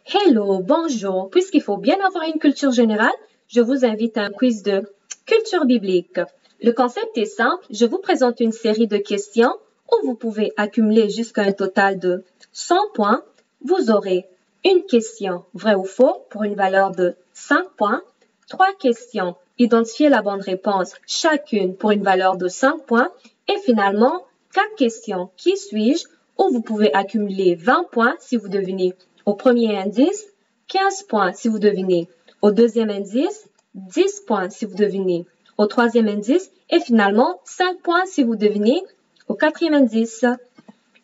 Hello, bonjour. Puisqu'il faut bien avoir une culture générale, je vous invite à un quiz de culture biblique. Le concept est simple. Je vous présente une série de questions où vous pouvez accumuler jusqu'à un total de 100 points. Vous aurez une question vrai ou faux pour une valeur de 5 points, 3 questions, identifiez la bonne réponse, chacune pour une valeur de 5 points, et finalement 4 questions, qui suis-je, où vous pouvez accumuler 20 points si vous devinez au premier indice, 15 points si vous devinez au deuxième indice, 10 points si vous devinez au troisième indice, et finalement 5 points si vous devinez au quatrième indice.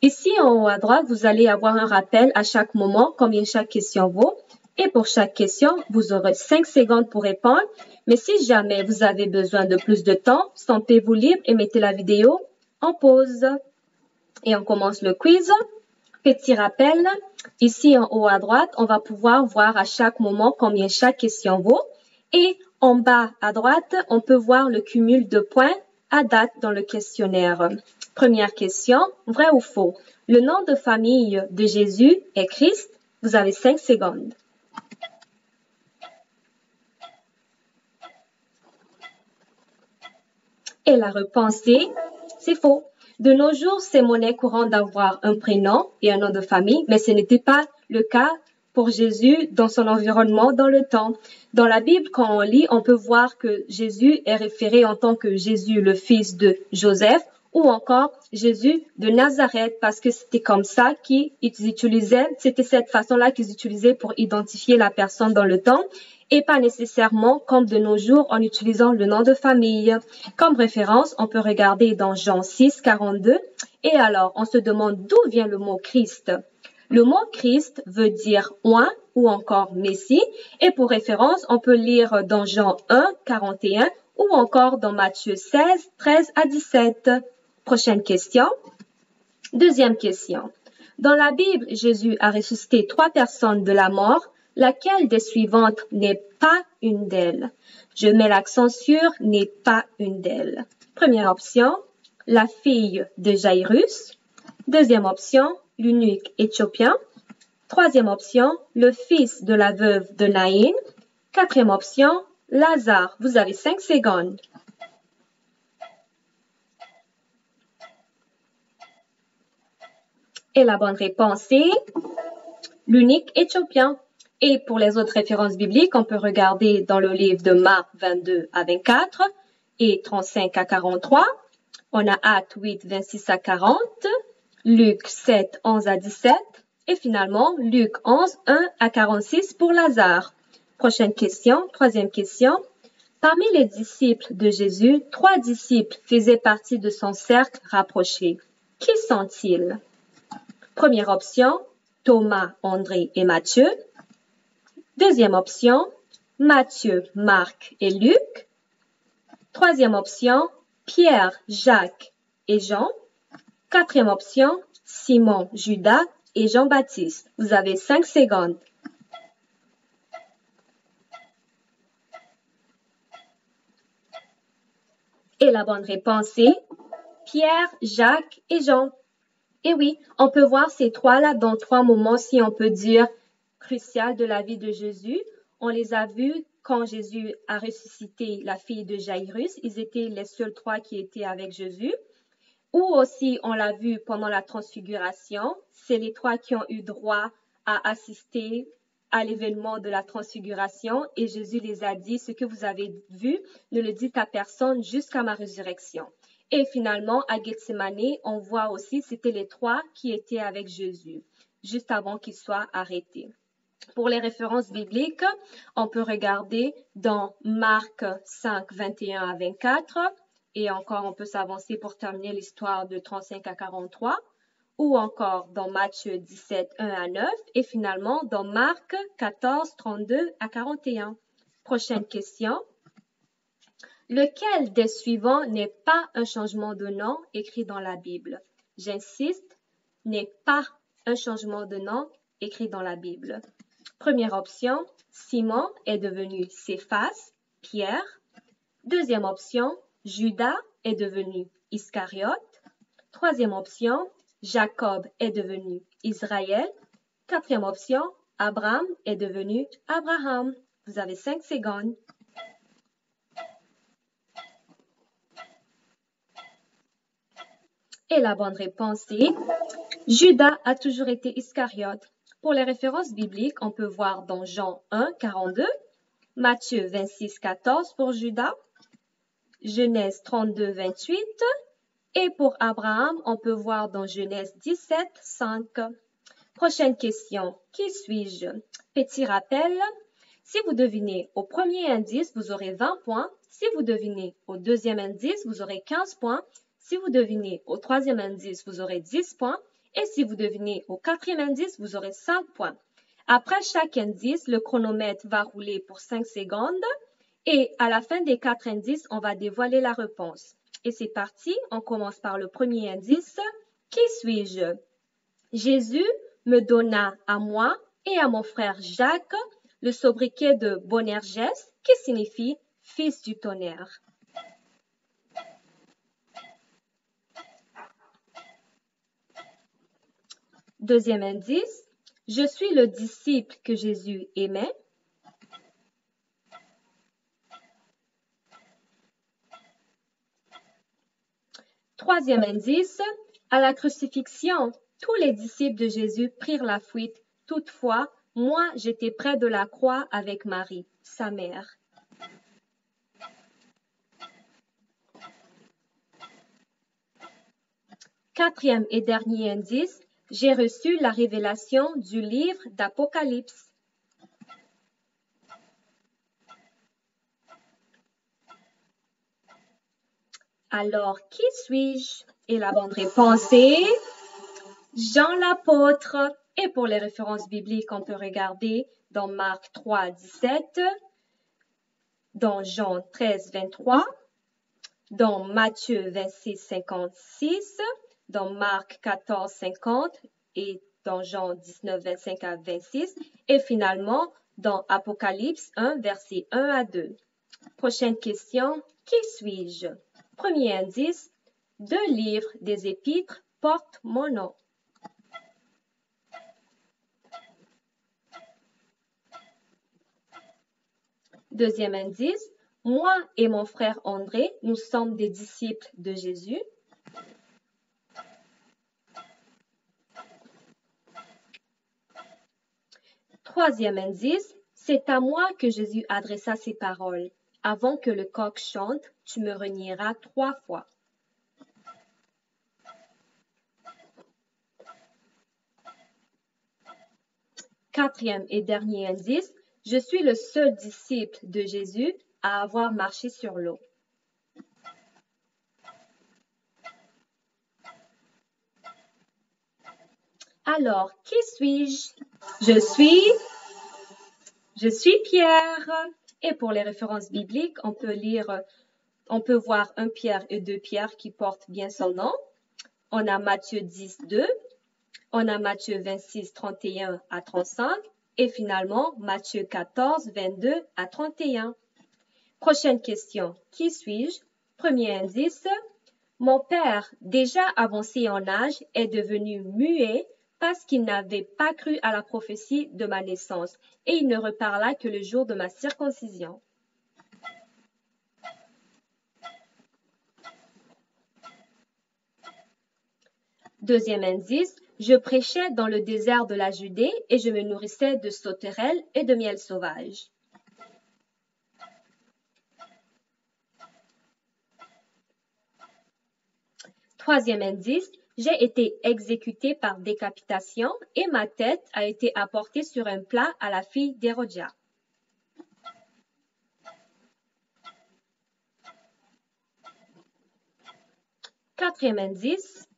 Ici, en haut à droite, vous allez avoir un rappel à chaque moment combien chaque question vaut. Et pour chaque question, vous aurez 5 secondes pour répondre. Mais si jamais vous avez besoin de plus de temps, sentez-vous libre et mettez la vidéo en pause. Et on commence le quiz. Petit rappel, ici en haut à droite, on va pouvoir voir à chaque moment combien chaque question vaut. Et en bas à droite, on peut voir le cumul de points à date dans le questionnaire. Première question, vrai ou faux? Le nom de famille de Jésus est Christ. Vous avez 5 secondes. Et la réponse est, c'est faux. De nos jours, c'est monnaie courante d'avoir un prénom et un nom de famille, mais ce n'était pas le cas pour Jésus dans son environnement dans le temps. Dans la Bible, quand on lit, on peut voir que Jésus est référé en tant que Jésus, le fils de Joseph, ou encore Jésus de Nazareth, parce que c'était comme ça qu'ils utilisaient, c'était cette façon-là qu'ils utilisaient pour identifier la personne dans le temps, et pas nécessairement comme de nos jours en utilisant le nom de famille. Comme référence, on peut regarder dans Jean 6, 42, et alors on se demande d'où vient le mot Christ. Le mot Christ veut dire oint ou encore Messie, et pour référence, on peut lire dans Jean 1, 41 ou encore dans Matthieu 16, 13 à 17. Prochaine question. Deuxième question. Dans la Bible, Jésus a ressuscité 3 personnes de la mort. Laquelle des suivantes n'est pas une d'elles? Je mets l'accent sur n'est pas une d'elles. Première option, la fille de Jairus. Deuxième option, l'eunuque éthiopien. Troisième option, le fils de la veuve de Naïn. Quatrième option, Lazare. Vous avez 5 secondes. Et la bonne réponse est l'eunuque éthiopien. Et pour les autres références bibliques, on peut regarder dans le livre de Marc 22 à 24 et 35 à 43. On a Actes 8, 26 à 40, Luc 7, 11 à 17 et finalement Luc 11, 1 à 46 pour Lazare. Prochaine question, troisième question. Parmi les disciples de Jésus, 3 disciples faisaient partie de son cercle rapproché. Qui sont-ils? Première option, Thomas, André et Matthieu. Deuxième option, Matthieu, Marc et Luc. Troisième option, Pierre, Jacques et Jean. Quatrième option, Simon, Judas et Jean-Baptiste. Vous avez 5 secondes. Et la bonne réponse est Pierre, Jacques et Jean. Et oui, on peut voir ces 3-là dans 3 moments, si on peut dire, cruciaux de la vie de Jésus. On les a vus quand Jésus a ressuscité la fille de Jairus. Ils étaient les seuls 3 qui étaient avec Jésus. Ou aussi, on l'a vu pendant la transfiguration. C'est les 3 qui ont eu droit à assister à l'événement de la transfiguration. Et Jésus les a dit, ce que vous avez vu, ne le dites à personne jusqu'à ma résurrection. Et finalement, à Gethsemane, on voit aussi, c'était les 3 qui étaient avec Jésus, juste avant qu'il soit arrêté. Pour les références bibliques, on peut regarder dans Marc 5, 21 à 24, et encore on peut s'avancer pour terminer l'histoire de 35 à 43, ou encore dans Matthieu 17, 1 à 9, et finalement dans Marc 14, 32 à 41. Prochaine question. Lequel des suivants n'est pas un changement de nom écrit dans la Bible? J'insiste, n'est pas un changement de nom écrit dans la Bible. Première option, Simon est devenu Céphas, Pierre. Deuxième option, Judas est devenu Iscariote. Troisième option, Jacob est devenu Israël. Quatrième option, Abraham est devenu Abraham. Vous avez 5 secondes. Et la bonne réponse est Judas a toujours été Iscariote. Pour les références bibliques, on peut voir dans Jean 1, 42, Matthieu 26, 14 pour Judas, Genèse 32, 28, et pour Abraham, on peut voir dans Genèse 17, 5. Prochaine question. Qui suis-je? Petit rappel. Si vous devinez au premier indice, vous aurez 20 points. Si vous devinez au deuxième indice, vous aurez 15 points. Si vous devinez au troisième indice, vous aurez 10 points. Et si vous devinez au quatrième indice, vous aurez 5 points. Après chaque indice, le chronomètre va rouler pour 5 secondes. Et à la fin des 4 indices, on va dévoiler la réponse. Et c'est parti, on commence par le premier indice. Qui suis-je? Jésus me donna à moi et à mon frère Jacques le sobriquet de Boanerges, qui signifie fils du tonnerre. Deuxième indice, je suis le disciple que Jésus aimait. Troisième indice, à la crucifixion, tous les disciples de Jésus prirent la fuite. Toutefois, moi, j'étais près de la croix avec Marie, sa mère. Quatrième et dernier indice, j'ai reçu la révélation du livre d'Apocalypse. Alors, qui suis-je? Et la bonne réponse est Jean l'apôtre. Et pour les références bibliques, on peut regarder dans Marc 3, 17, dans Jean 13, 23, dans Matthieu 26, 56, dans Marc 14, 50 et dans Jean 19, 25 à 26 et finalement dans Apocalypse 1, versets 1 à 2. Prochaine question, qui suis-je? Premier indice, 2 livres des épîtres portent mon nom. Deuxième indice, moi et mon frère André, nous sommes des disciples de Jésus. Troisième indice, c'est à moi que Jésus adressa ces paroles. Avant que le coq chante, tu me renieras 3 fois. Quatrième et dernier indice, je suis le seul disciple de Jésus à avoir marché sur l'eau. Alors, qui suis-je? Je suis Pierre. Et pour les références bibliques, on peut voir 1 Pierre et 2 Pierre qui portent bien son nom. On a Matthieu 10, 2. On a Matthieu 26, 31 à 35 et finalement Matthieu 14, 22 à 31. Prochaine question. Qui suis-je? Premier indice. Mon père, déjà avancé en âge, est devenu muet parce qu'il n'avait pas cru à la prophétie de ma naissance et il ne reparla que le jour de ma circoncision. Deuxième indice, je prêchais dans le désert de la Judée et je me nourrissais de sauterelles et de miel sauvage. Troisième indice, j'ai été exécuté par décapitation et ma tête a été apportée sur un plat à la fille d'Hérodias. Quatrième indice,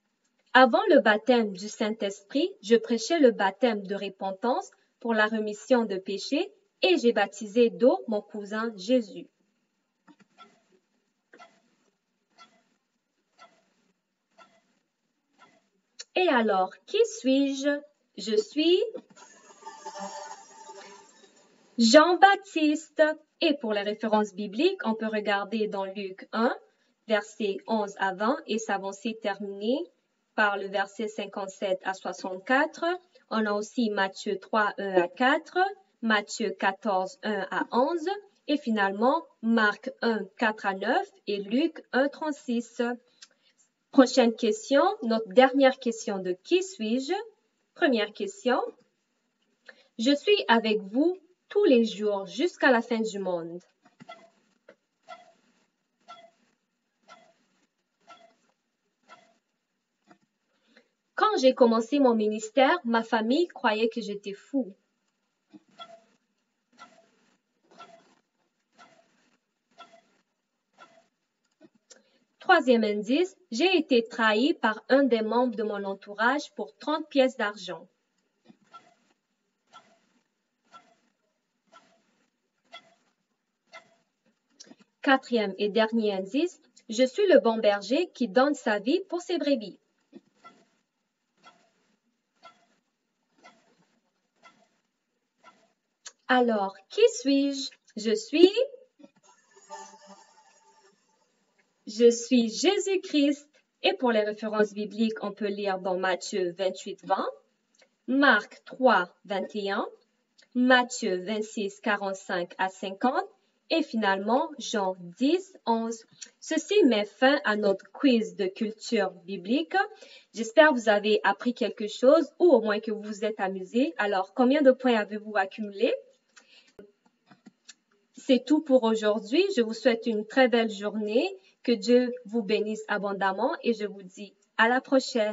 avant le baptême du Saint-Esprit, je prêchais le baptême de repentance pour la rémission de péchés et j'ai baptisé d'eau mon cousin Jésus. Et alors, qui suis-je? Je suis Jean-Baptiste. Et pour les références bibliques, on peut regarder dans Luc 1, versets 11 à 20 et s'avancer terminé par le verset 57 à 64. On a aussi Matthieu 3, 1 à 4, Matthieu 14, 1 à 11 et finalement Marc 1, 4 à 9 et Luc 1, 36. Prochaine question, notre dernière question de qui suis-je? Première question. Je suis avec vous tous les jours jusqu'à la fin du monde. Quand j'ai commencé mon ministère, ma famille croyait que j'étais fou. Troisième indice, j'ai été trahi par un des membres de mon entourage pour 30 pièces d'argent. Quatrième et dernier indice, je suis le bon berger qui donne sa vie pour ses brebis. Alors, qui suis-je? Je suis Jésus-Christ. Et pour les références bibliques, on peut lire dans Matthieu 28, 20, Marc 3, 21, Matthieu 26, 45 à 50 et finalement Jean 10, 11. Ceci met fin à notre quiz de culture biblique. J'espère que vous avez appris quelque chose ou au moins que vous vous êtes amusé. Alors, combien de points avez-vous accumulé? C'est tout pour aujourd'hui. Je vous souhaite une très belle journée. Que Dieu vous bénisse abondamment et je vous dis à la prochaine.